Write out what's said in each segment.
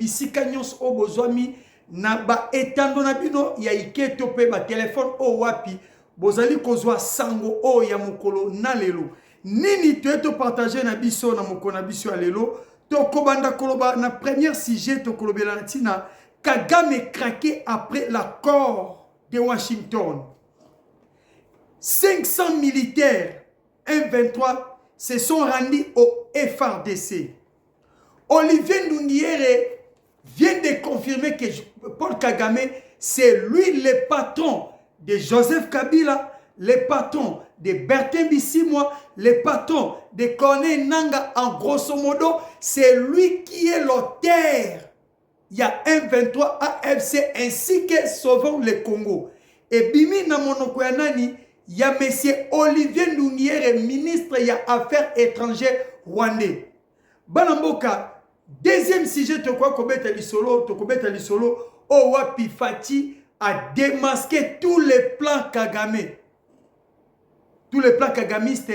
bisika nyonso o bozwami na ba etando na bino ya iketo pe ba téléphone o wapi bozali kozwa sango o ya mokolo na lelo nini to partager na biso na mokolo na biso ya lelo to kobanda koloba na premier sujet to kolobela na tina Kagame craqué après l'accord de Washington. 500 militaires M23 se sont rendus au FARDC. Olivier Ndounguiere vient de confirmer que Paul Kagame, c'est lui le patron de Joseph Kabila, le patron de Bertin Bisimwa, le patron de Corneille Nanga. En grosso modo, c'est lui qui est l'auteur. Il y a M23 AFC ainsi que Sauvons le Congo. Et bimi na monoko ya nani, il y a monsieur Olivier Ndounguiere, ministre des Affaires étrangères rwandais. Banamboka, deuxième sujet, to kobeta lisolo, Owapi Fati a démasqué tous les plans Kagame. Tous les plans kagamistes,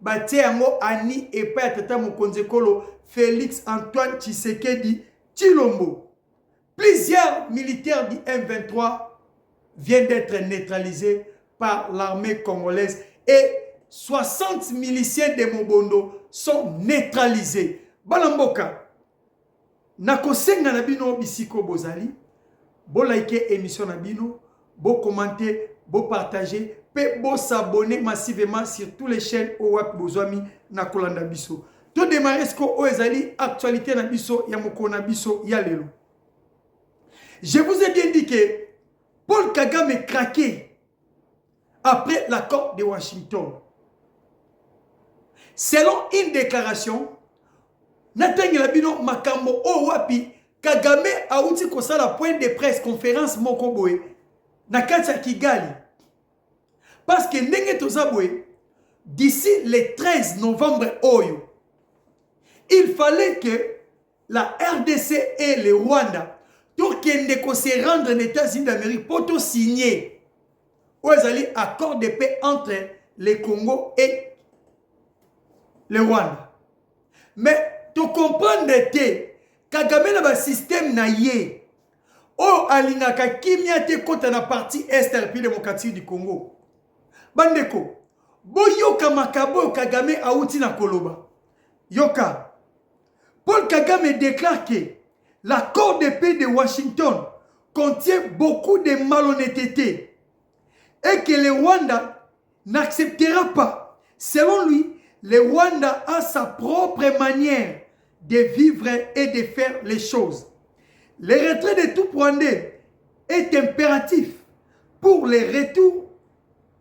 Batie Yango Ani et Paya Tata Mokonzekolo, Félix Antoine Tshisekedi, Tshilombo. Plusieurs militaires du M23 viennent d'être neutralisés par l'armée congolaise et 60 miliciens de Mobondo sont neutralisés. Balamboka, nakosenga na bino bisiko bozali, bo like émission na bino, bo commenter, bo partager, pe bo s'abonner massivement sur toutes les chaînes Owap Bozwami na kolanda biso. To démarrer ce ko ezali actualité na biso ya moko na biso ya lelo. Je vous ai bien dit que Paul Kagame est craqué après l'accord de Washington. Selon une déclaration, Nathan Labino Makambo Owapi, Kagame a outi kosala point de presse conférence Mokoboe, Nakacha Kigali. Parce que Ndenge Tozabwe, d'ici le 13 novembre Oyo, il fallait que la RDC et le Rwanda tout qu'on se rendre aux États-Unis d'Amérique pour tout signer un accord de paix entre le Congo et le Rwanda. Mais tu comprends que Kagame na système na ye o alingaka kimia te kota na partie est de la République démocratique du Congo. Bandeko, boyoka makabo Kagame auti na koloba. Yoka. Paul Kagame déclare que l'accord de paix de Washington contient beaucoup de malhonnêteté et que le Rwanda n'acceptera pas. Selon lui, le Rwanda a sa propre manière de vivre et de faire les choses. Le retrait de tout Rwandais est impératif pour le retour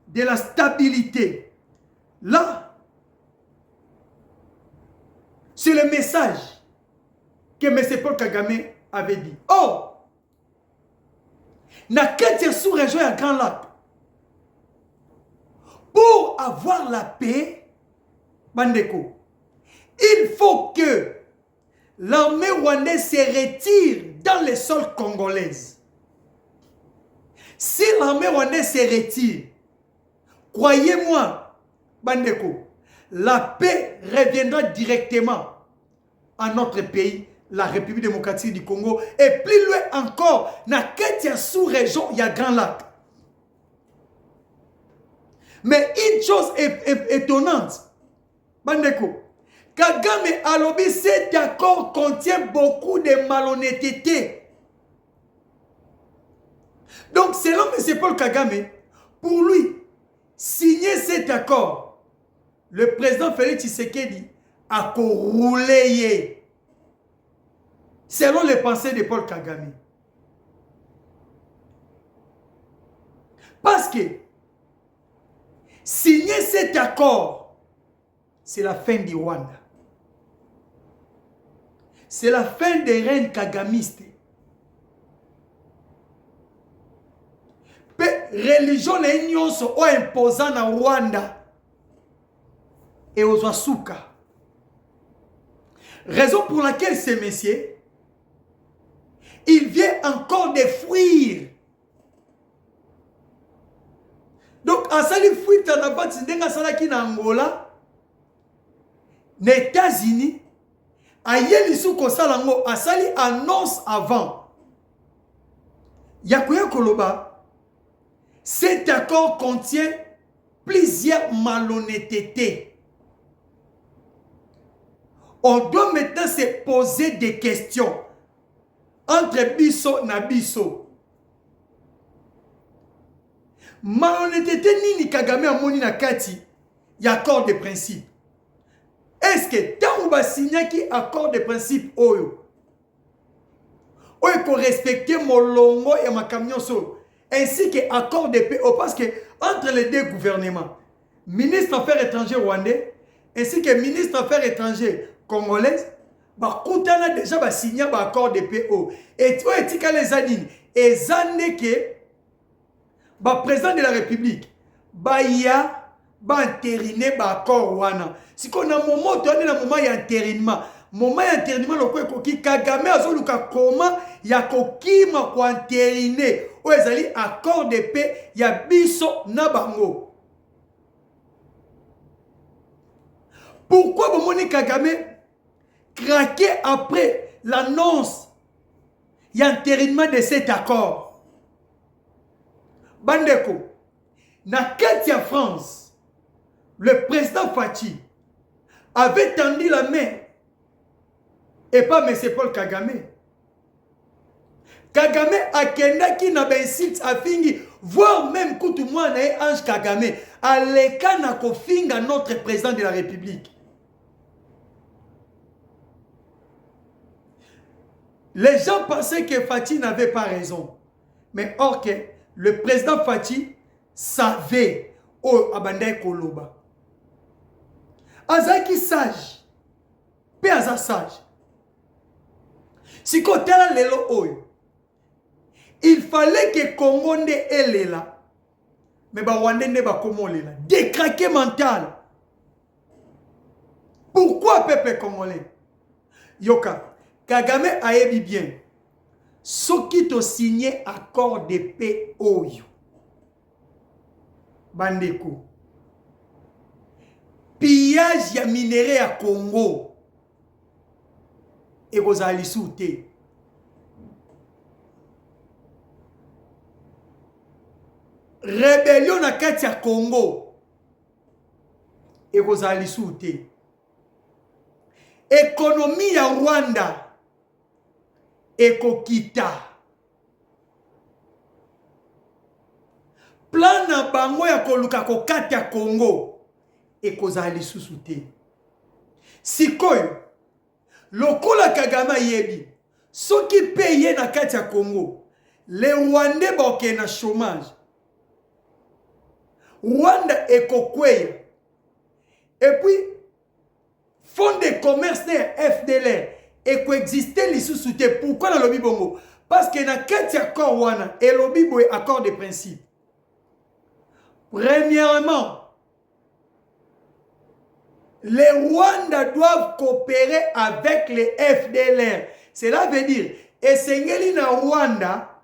de la stabilité. Là, c'est le message que M. Paul Kagame avait dit. Oh, na kati sous-région à Grand Lac, pour avoir la paix, Bandeko, il faut que l'armée rwandaise se retire dans les sols congolais. Si l'armée rwandaise se retire, croyez-moi, Bandeko, la paix reviendra directement à notre pays, la République démocratique du Congo, et plus loin encore, na Ketia sous-région, il y a Grand Lac. Mais une chose étonnante, Bandeko, Kagame Alobi, cet accord contient beaucoup de malhonnêteté. Donc, selon M. Paul Kagame, pour lui, signer cet accord, le président Félix Tshisekedi a roulé. Selon les pensées de Paul Kagame. Parce que signer cet accord, c'est la fin du Rwanda. C'est la fin des règnes kagamistes. Religion et union sont imposant à Rwanda et aux Wasuka. Raison pour laquelle ce messieurs, il vient encore de fuir. Donc, en sali fuite en avant, c'est dans Angola, les États-Unis, ayeli sou kosalango asali annonce avant. Yakuya koloba, cet accord contient plusieurs malhonnêtetés. On doit maintenant se poser des questions entre biso na biso. Malhonnêteté nini Kagame amoni na kati ya accord de principe. Est-ce que tant ou ba signé qui accord de principe oyo oyo ko respecter molongo et ma camion so ainsi que accord de paix parce que entre les deux gouvernements, ministre affaires étrangères rwandais ainsi que ministre affaires étrangères congolaise, ba koutana déjà ba signé ba accord de paix et tu etika les anines et zanne que ba président de la République ba ya ba entériné ba accord wana. Si qu'on a moment to na moment ya entérinement, moment ya entérinement le ko ki Kagame azoluka comment ya kokima ko entériné o ezali accord de paix ya biso na bango. Pourquoi bomoni Kagame craquer après l'annonce y a entérinement de cet accord? Bandeko, na Katia France, le président Fachi avait tendu la main et pas M. Paul Kagame. Kagame a kendaki na bensit a fingi, voire même Koutoumouan et Ange Kagame, à l'écart na kofinga notre président de la République. Les gens pensaient que Fachi n'avait pas raison. Mais or que le président Fachi savait oh Abandai Koloba. Azaki sage. Pe aza sage. Si côté là lelo oyo. Il fallait que Congo ne elle là. Mais ba Rwandais ne ba komo là. Décraqué mental. Pourquoi peuple congolais? Yoka Kagame ayebi bien. Soki to signé accord de paix oyo. Bandeko. Pillage ya minerai à Congo. Et vous allez souter. Rébellion na kati ya Congo. Et vous allez souter. Économie ya Rwanda. Ekokita. Plan na bango ya koluka kokata ya Congo. Ekozali susute. Sikoyo. Lokola Kagame yebi. Soki paye na kati ya Congo. Les Rwandais boke na chômage. Rwanda ekokweya. Et puis, fonds de commerce de FDLR. Et coexister les sous-soutés. Pourquoi dans le Bibongo? Parce que dans le accord wana et le Bibo est accord de principe. Premièrement, les Rwandais doivent coopérer avec les FDLR. Cela veut dire, et Sengeli na Rwanda,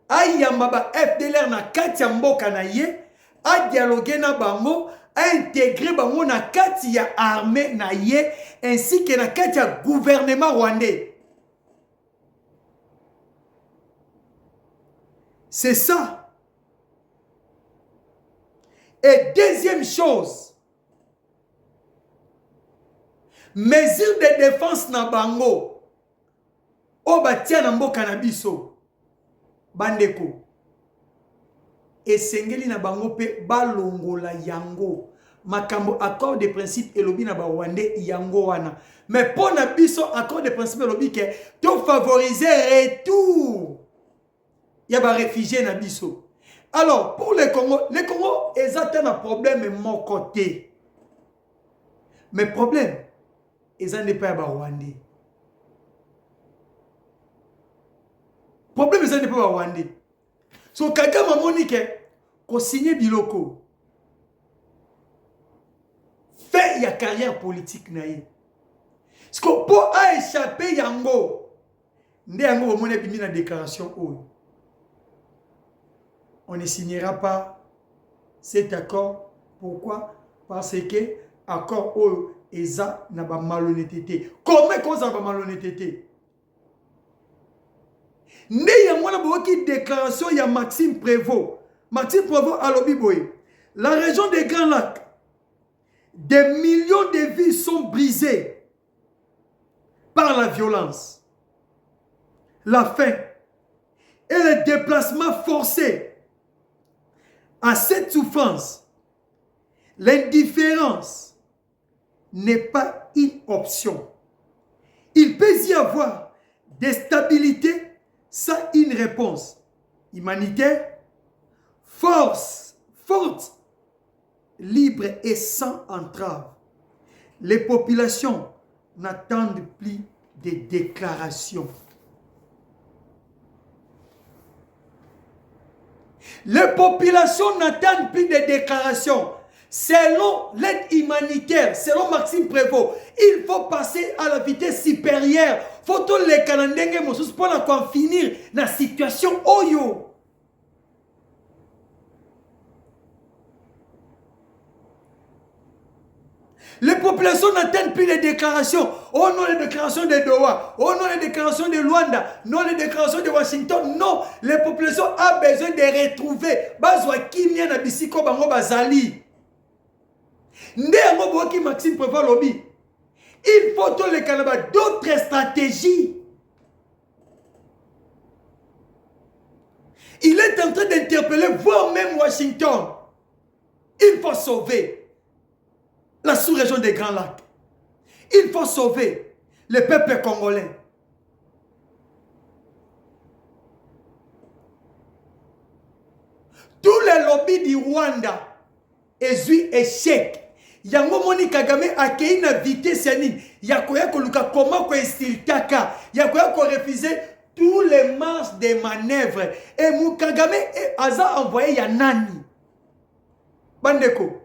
ayambaba FDLR na katia mboka na ye, a dialoguer na bango, a intégrer bango na kati ya armée na ye ainsi que na kati ya gouvernement rwandais. C'est ça. Et deuxième chose, mesure de défense na bango o batia na mboka na biso bandeko. Esengeli na bango pe balongola yango makambo accord de principe elobi na ba Rwandais yango wana. Mais pour na biso accord de principe elobi ke to favoriser retour ya ba réfugiés na biso. Alors pour les Congo exact un problème mon côté. Mais problème ils en n'est pas ba Rwandais. Problème ils en n'est pas ba Rwandais. So Kagame Monique ko signé biloko. Fait ya carrière politique na ye. Parce que pour a échapper yango. Nde yango bomone bimi na déclaration oyo. On ne signera pas cet accord. Pourquoi? Parce que accord oyo eza na ba malhonnêteté. Comment cause na ba malhonnêteté? Nde ya mwana boki déclaration ya Maxime Prévost. Maxime Prévost alobi boye. La région des Grands Lacs, des millions de vies sont brisées par la violence, la faim et le déplacement forcé. À cette souffrance, l'indifférence n'est pas une option. Il peut y avoir des stabilités sans une réponse humanitaire, forte, libre et sans entrave. Les populations n'attendent plus des déclarations. Les populations n'attendent plus des déclarations. Selon l'aide humanitaire, selon Maxime Prévost, il faut passer à la vitesse supérieure. Faut que les Canadiens pour finir la situation oyo. Les populations n'attendent plus les déclarations. Oh non, les déclarations de Doha. Oh non, les déclarations de Luanda. Non, les déclarations de Washington. Non, les populations ont besoin de retrouver. Bazwa kimia na bisiko bango bazali. Nde yango boki Maxime Prévost lobby. Il faut que les Canadiens d'autres stratégies. Il est en train d'interpeller, voire même Washington. Il faut sauver la sous-région des Grands Lacs. Il faut sauver le peuple congolais. Tous les lobbies du Rwanda est échec. Yango moni Kagame a créé une vitesse nini. Yakoya koluka comment ko estiltaka. Yakoya ko refuser tous les marges de manœuvres. Et Mou Kagame a envoyé Yanani. Bandeko.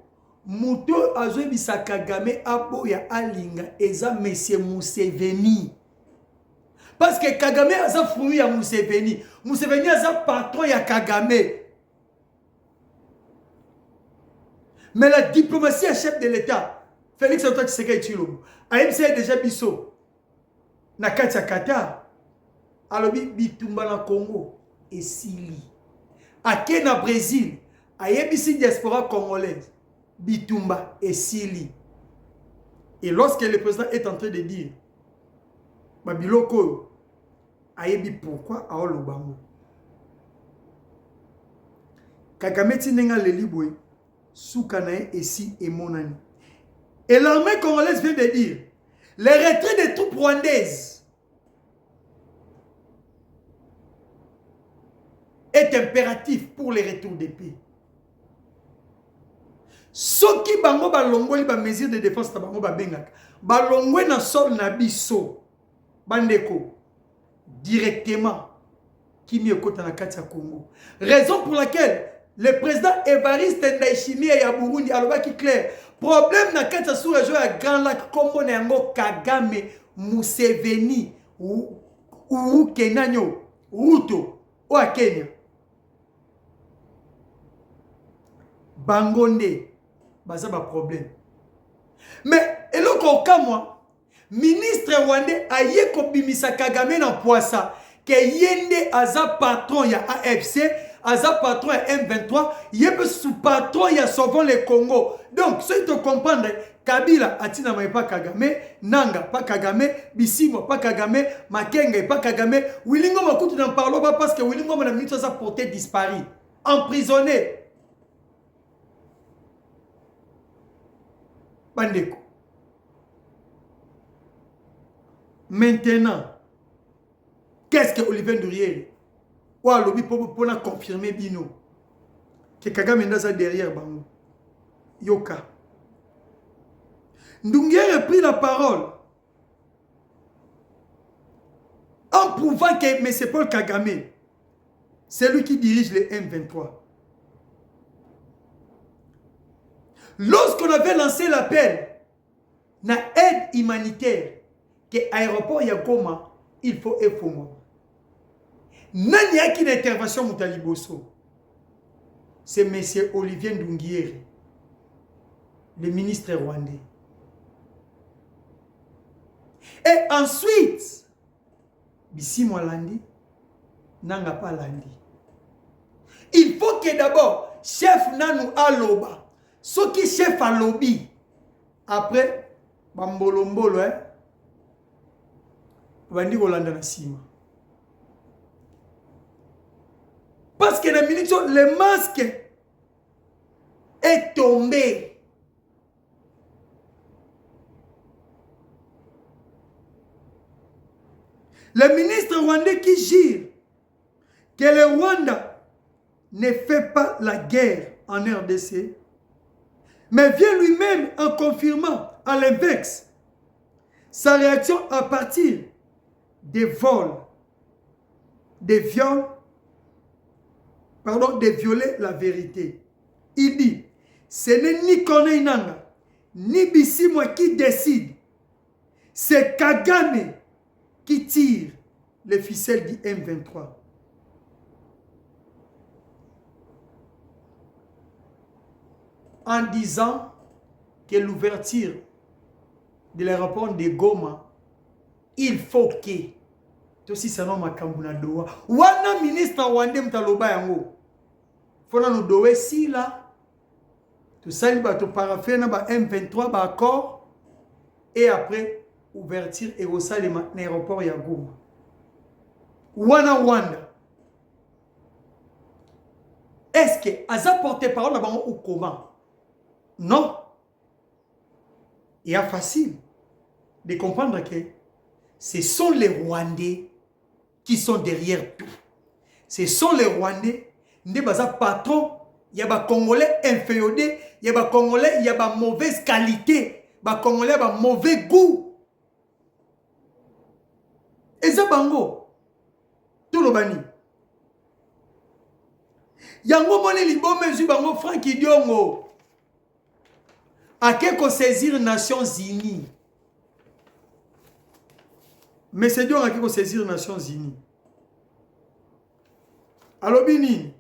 Muto azwe bisa Kagame aboya alinga eza Monsieur Museveni. Parce que Kagame aza fruit ya Museveni. Museveni aza patron ya Kagame. Mais la diplomatie à chef de l'État, Félix Antoine Tshisekedi Tshilombo, AMC déjà biso na kati ya Qatar, alobi bitumba na Congo esili. Ake na Brésil, ayebisi diaspora congolaise. Bitumba et Sili. Et lorsque le président est en train de dire Babiloko ayebi pourquoi aolo bango Kagame tinenga lelibwe soukanae esi et monani. Et l'armée congolaise vient de dire le retrait des troupes rwandaises est impératif pour le retour des pays. Ceux qui bango balongoli ba mesure de défense ta bango ba bengaka balongwe na sol na biso bandeko directement qui mi ekota na kati ya Congo. Raison pour laquelle le président Évariste Ndayishimiye ya Burundi alobaki clair problème na kati ya sous-région ya Grand Lac kombo na yango Kagame Museveni ou Kenanyo Ruto ou a Kenya Bangonde baza ba problème. Mais eloko kamwa ministre rwandais aye ko bimisa Kagame na poisa ke yende aza patron ya AFC, aza patron ya M23, yebe sous patron ya Sauvons le Congo. Donc si tu comprends Kabila atina mai pa Kagame, Nanga pa Kagame, Bisimo pa Kagame, Makenga pa Kagame, Wilingo makutu n'en parlons pas parce que Wilingo na minute sa porté disparu, emprisonné. Bandeko. Maintenant, qu'est-ce que Olivier Ndurier ou à lobby pour confirmer Bino que Kagame est derrière Bango Yoka. Ndungier a pris la parole en prouvant que M. Paul Kagame, c'est lui qui dirige les M23. Lorsqu'on avait lancé l'appel na aide humanitaire que l'aéroport Yakoma, il faut effondrer. Nani a qui d'intervention Moutaliboso? C'est M. Olivier Ndungier, le ministre rwandais. Et ensuite, Bissimo Landi, nanga pas Landi. Il faut que d'abord, chef Nanou Aloba, ce qui chef à lobby, après, Bambolombolo, hein, Bandi Rolanda na Sima. Parce que la minute, le masque est tombé. Le ministre rwandais qui jure que le Rwanda ne fait pas la guerre en RDC, mais vient lui-même en confirmant à l'inverse sa réaction à partir des vols, des viols, pardon, de violer la vérité. Il dit, ce n'est ni Corneille Nangaa, ni Bissimo qui décide, c'est Kagame qui tire les ficelles du M23. En disant que l'ouverture de l'aéroport de Goma, il faut que aussi ça non makambuna doa wana ministre wande mtaloba yango fona no dowe si là tout ça il va te paraffer na ba M23 ba accord et après ouverture et au salle l'aéroport ya Goma wana wanda est-ce que aza porter parole na bango ou comment? Non, il est facile de comprendre que ce sont les Rwandais qui sont derrière tout. Ce sont les Rwandais, ne pas patron, il y a des Congolais inféodés, il y a des Congolais, il y a des mauvaise qualité, des Congolais, il y a des mauvais goût. Et ça, bango, tout le bani. Yango moni libo mezu bango Francky Diongo. À quelque saisir les Nations Unies. Mais c'est dur à quelque saisir les Nations Unies. Alors, Bini.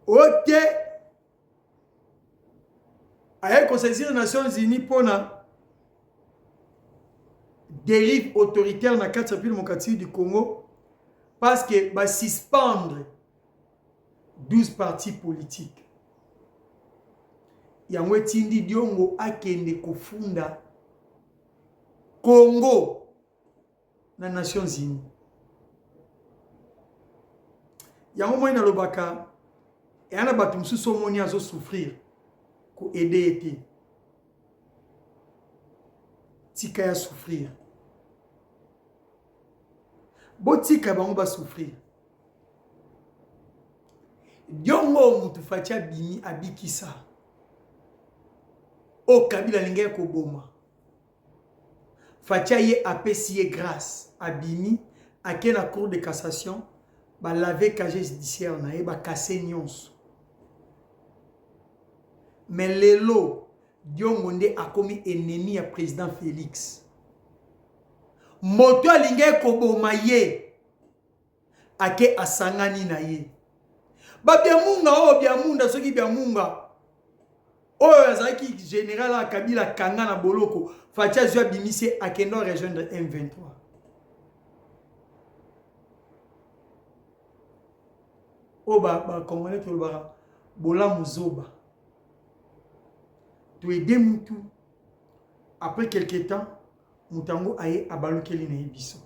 Ok. À quelque saisir les Nations Unies pour la dérive autoritaire dans la 4 République du Congo. Parce que va suspendre 12 partis politiques. Yango Tindi Diongo akende kofunda Congo na Nations Unies. Yango moi na lobaka et ana batu msusu moni azo souffrir ko aider ete tika ya souffrir botika bango ba souffrir Diongo mutu fatia bimi abikisa O Kabila lingé koboma. Fatia ye apesiye grâce abimi à la cour de cassation ba laver casier judiciaire na ye ba casser nyonso. Mais lelo Diongo nde a commis ennemi à président Félix. Moto lingé koboma ye ake asangani na ye. Ba biamunga o biamunda soki biamunga. Oh, Azaki général à Kabila Kanga na Boloko, Fatia Zua Bimissi a Kendo rejoindre M23. Oh, Congolais, tu le bara, Bola Mouzoba. Tu es démoutou. Après quelques temps, Moutango aye abalukeli na Ibiso.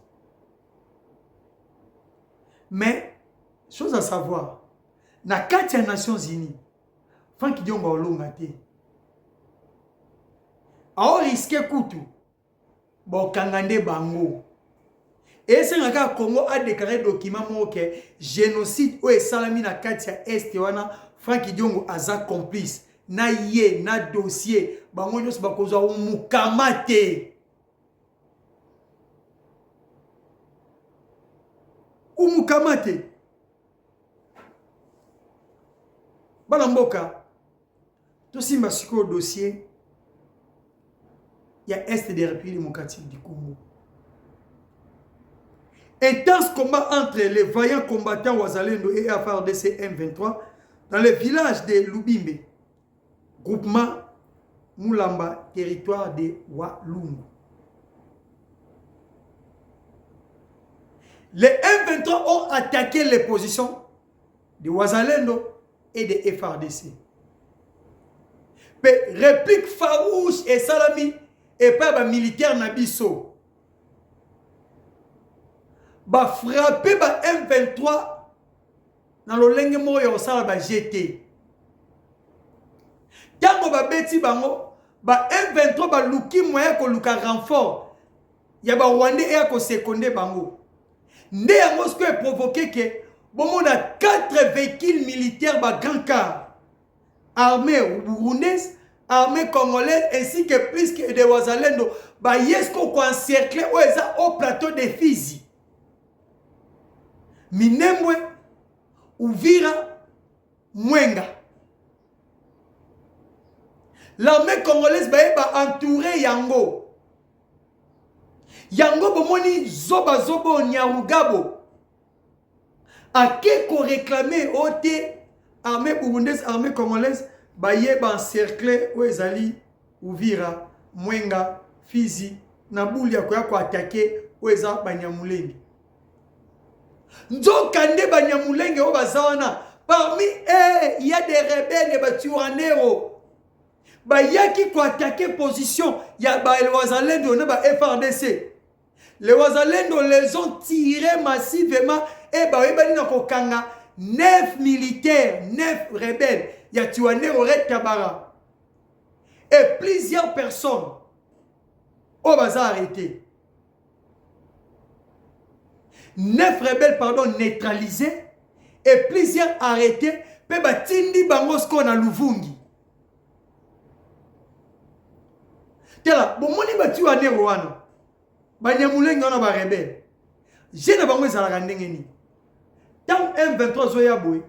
Mais, chose à savoir, na 4 Nations Unies, Francky Diongo olongate. A risqué kutu. Bon kangande bango. Et c'est un Congo a déclaré document que génocide ou salami na katia est wana Francky Diongo aza complice. Na ye na dossier bango nyos bakozwa umukamate. Umukamate. Bana mboka tout simba siko dossier il y a Est des Républiques démocratiques du Congo. Intense combat entre les vaillants combattants Wazalendo et FARDC M23 dans le village de Lubimbe, groupement Moulamba, territoire de Walungu. Les M23 ont attaqué les positions de Wazalendo et de FARDC. Mais réplique farouche et salami et pas militaire Nabiso. Ba frapper ba M23 dans le lenge moyo sala ba GT. Tango ba beti bango ba M23 ba luki moya ko luka renfort. Ya ba Rwandais et ko seconde bango. Ndé yango ce que provoqué que bon on a 4 véhicules militaires ba grand car armée burundaise, armée congolaise ainsi que plus que de Wazalendo ba yesko ko encercler au plateau de Fizi. Minembwe, Uvira, Mwenga. L'armée congolaise va entourer Yango. Yango bomoni zoba zobo nyarugabo. A qui réclamer ote armée burundaise, armée congolaise va encercler Ouezali, Uvira, Mwenga, Fizi, Nabulia ko attaquer Oueza Banyamulenge. Nzokande Banyamulenge o bazawana parmi eux il y a des rebelles batuanero bayaki ko attaquer position ya ba Wazalendo na ba FARDC. Les Wazalendo les ont tirés massivement et ba ebani na kokanga 9 militaires, 9 rebelles ya tuanero Red Tabara et plusieurs personnes au bazar arrêté. 9 rebelles, pardon, neutralisés et plusieurs arrêtés. Pe batindi bangosko na Luvungi. Tela, bon moni batu ane Rwanda. Banyamulenge wana ba rebelle. Jena bango ezalaka ndenge ni. Tant M23 zoya boy,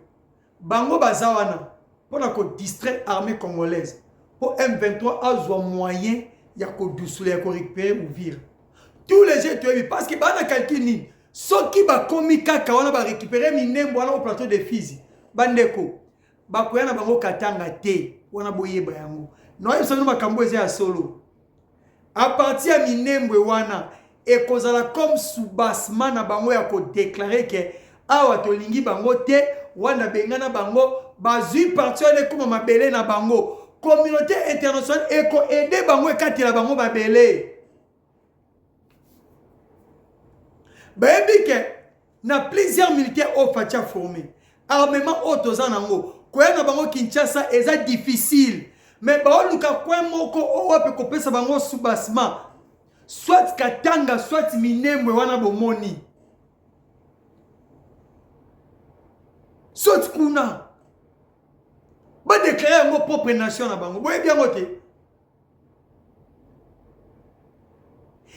bango bazawana pour la distraire armée congolaise. Pour M23 azwa moyen ya ko dousuler ya ko récupérer Uvira. Tous les jeux tu parce que bana calcul ni ceux qui ba komi kaka wana ba récupérer Minembwe wana au plateau de Fizi. Bandeko ba koyana bango katanga te wana boyeba yango. No yebisa no makambo eza ya solo. À partir ya Minembwe wana ekozala comme soubassement na bango ya ko déclarer que awa tolingi bango te wana bengana bango bazui parti wana kuma mabele na bango. Communauté internationale eko aider bango ekatela bango babele. Baebike na plusieurs militaires au fatia formé. Armement autozanango. Koya na bango Kinshasa eza difficile. Mais ba luka kwa moko o wape kopesa bango soubassement. Soit Katanga soit Minembwe wana bomoni. Soit kuna. Ba déclarer ngo propre nation na bango. Boye bien ngote.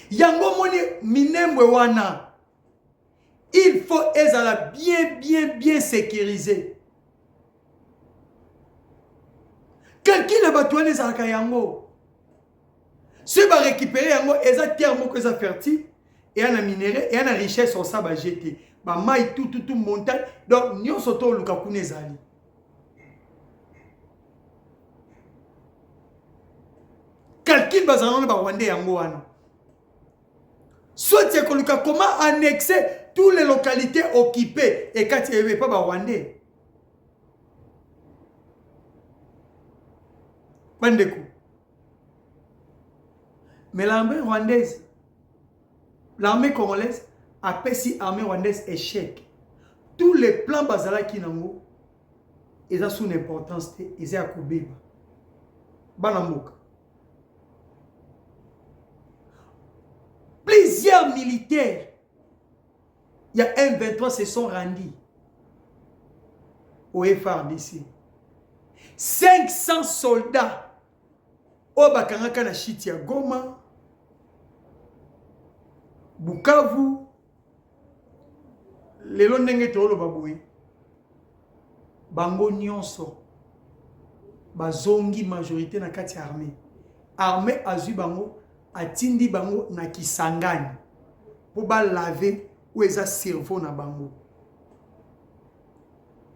Yango moni Minembwe wana. Il faut ezala bien sécurisé. Quelqu'un n'a pas tourné ça yango. Si va récupérer yango, eza terme que ça fertile et un minerai et un richesse sur ça va jeter. Ba mai tout montagne donc nyo soto luka kunezali. Quelqu'un va zanon ba Rwanda yango wana. Soit tu as comment annexer toutes les localités occupées et quand il n'y avait pas de Rwandais. Bandeko. Mais l'armée rwandaise, l'armée congolaise a perçu l'armée rwandaise échec. Tous les plans basala qui n'ont ils ont son importance, ils ont à Koubeba. Banamboka. Plusieurs militaires, il y a M23 se sont rendus au FARDC. 500 soldats au Bakangaka na Chitia Goma, Bukavu, les Londenge Tolo Baboué, Bango Nyonso, Bazongi majorité na kati armée. Armée azu Bango. Atindi bango na Kisangani pour ba laver ou eza cerveau na bango.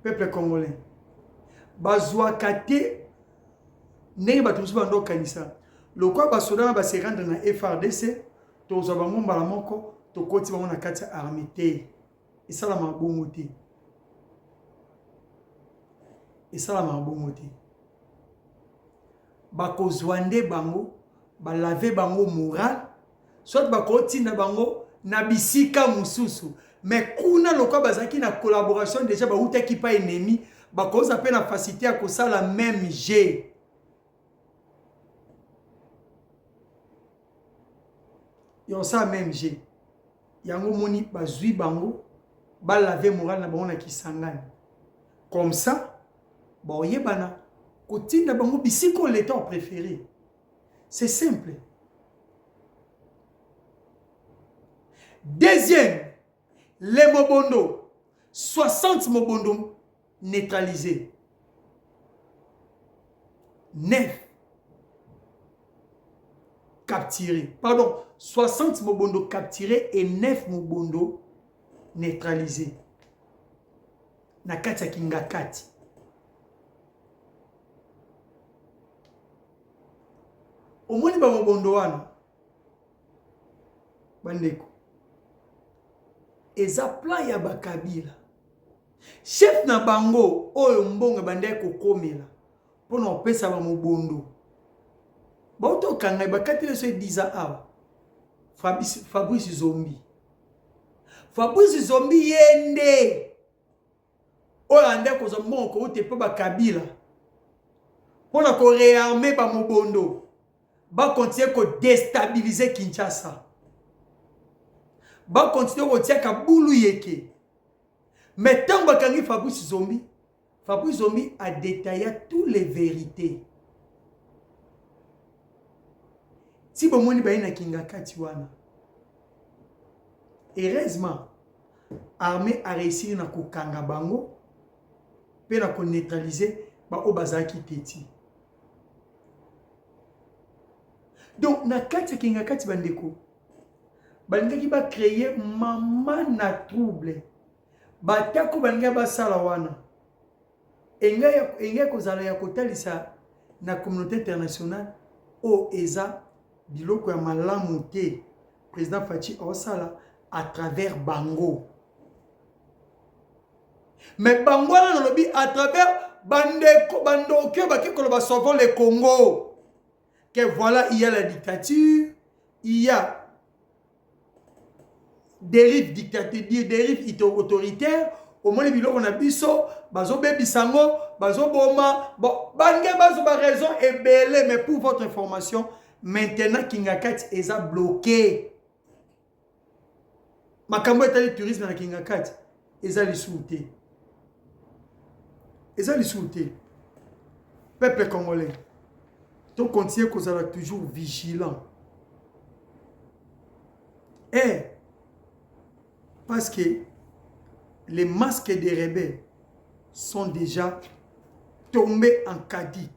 Peuple congolais bazwa kate ndenge batusu bando kanisa lokwa basoda ba se rendre na FARDC tozo bango mbala moko to koti bango na kati armée te Et ça la m'a bongoté. Et ça la m'a bongoté. Bako zwande bango, ba lave bango moral, soit bako tina bango na bisika mususu. Mais kuna lokwa bazaki na collaboration déjà ba uta ki pa ennemi, bako za pe na facilité à ça la même G. Yon ça même G. Yango moni bazui bango, ba lave moral na bango na kisangani. Comme ça, ba oyebana kotinda bango bisiko l'état préféré. C'est simple. Deuxième, les mobondo. 60 mobondo neutralisés. 9 capturés. Pardon, 60 mobondo capturés et 9 mobondo neutralisés. Nakati ya Kingakati. Omoni ba mobondo wana. Bandeko. Eza plan ya bakabila. Chef na bango oyo mbongo bandai kokomela. Pona opesa ba mobondo. Ba otokanga bakati leso 10 awa. Fabrice Zombi. Fabrice Zombi yende. Oyo ande ko mbongo ko te pe bakabila. Pona ko réarmer ba mobondo. Ba continuer ko déstabiliser Kinshasa. Ba continuer ko tia ka bulu yeke. Mais tant bakangi Fabrice Zombi a détaillé toutes les vérités. Si bon moni ba ina Kingakati wana. Heureusement, armée a réussi na kokanga bango pe na ko neutraliser ba obazaki teti. Donc na kati Kingakati bandeko balingaki ba créer mama na trouble. Batako balingaki ba sala wana. Enga kozala ya kotalisa na communauté internationale o eza biloko ya malamu te. Président Fachi osala à travers bango. Mais bango na lobi à travers bandeko bandoko baki koloba sauvons le Congo. Que voilà, il y a la dictature, il y a dérive dictature, dérive autoritaire. Au moins, les bilans qu'on a biso, bazo bebisango, bazo boma, bon, bangé bazo ba raison est belé, mais pour votre information, maintenant Kingakati est bloqué. Makambo est allé tourisme dans Kingakati, est allé souter. Est allé souter. Peuple congolais. Donc, continuez qu'on sera toujours vigilant. Et, parce que les masques des rebelles sont déjà tombés en caddie.